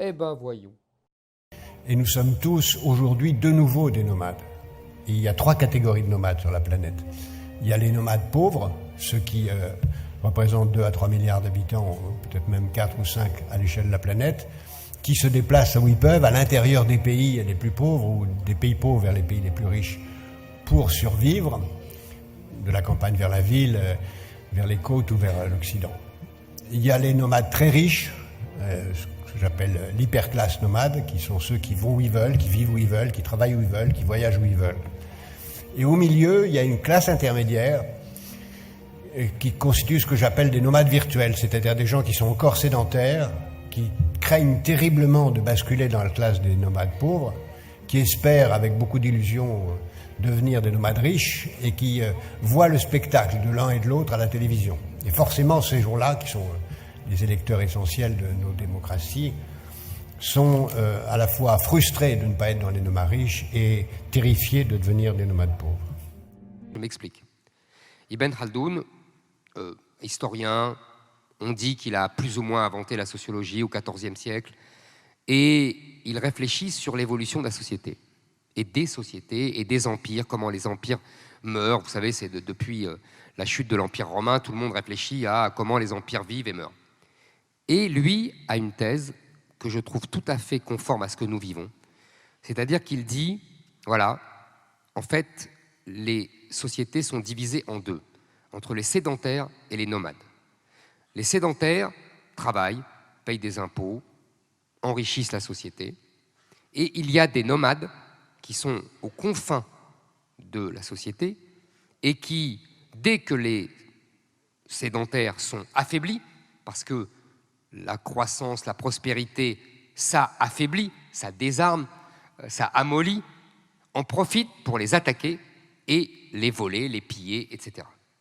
Eh ben voyons. Et nous sommes tous aujourd'hui de nouveau des nomades. Et il y a 3 catégories de nomades sur la planète. Il y a les nomades pauvres, ceux qui représentent 2 à 3 milliards d'habitants, peut-être même 4 ou 5 à l'échelle de la planète, qui se déplacent où ils peuvent, à l'intérieur des pays les plus pauvres ou des pays pauvres vers les pays les plus riches pour survivre, de la campagne vers la ville, vers les côtes ou vers l'Occident. Il y a les nomades très riches, ce que j'appelle l'hyperclasse nomade, qui sont ceux qui vont où ils veulent, qui vivent où ils veulent, qui travaillent où ils veulent, qui voyagent où ils veulent. Et au milieu, il y a une classe intermédiaire qui constitue ce que j'appelle des nomades virtuels, c'est-à-dire des gens qui sont encore sédentaires, qui craignent terriblement de basculer dans la classe des nomades pauvres, qui espèrent, avec beaucoup d'illusions, devenir des nomades riches et qui voient le spectacle de l'un et de l'autre à la télévision. Et forcément, ces gens-là, qui sont les électeurs essentiels de nos démocraties, sont à la fois frustrés de ne pas être dans les nomades riches et terrifiés de devenir des nomades pauvres. Je m'explique. Ibn Khaldoun, historien, on dit qu'il a plus ou moins inventé la sociologie au XIVe siècle, et il réfléchit sur l'évolution de la société, et des sociétés, et des empires, comment les empires meurent. Vous savez, c'est depuis la chute de l'Empire romain, tout le monde réfléchit à comment les empires vivent et meurent. Et lui a une thèse que je trouve tout à fait conforme à ce que nous vivons, c'est-à-dire qu'il dit, voilà, en fait, les sociétés sont divisées en 2, entre les sédentaires et les nomades. Les sédentaires travaillent, payent des impôts, enrichissent la société, et il y a des nomades qui sont aux confins de la société et qui, dès que les sédentaires sont affaiblis, parce que la croissance, la prospérité, ça affaiblit, ça désarme, ça amollit, en profitent pour les attaquer et les voler, les piller, etc.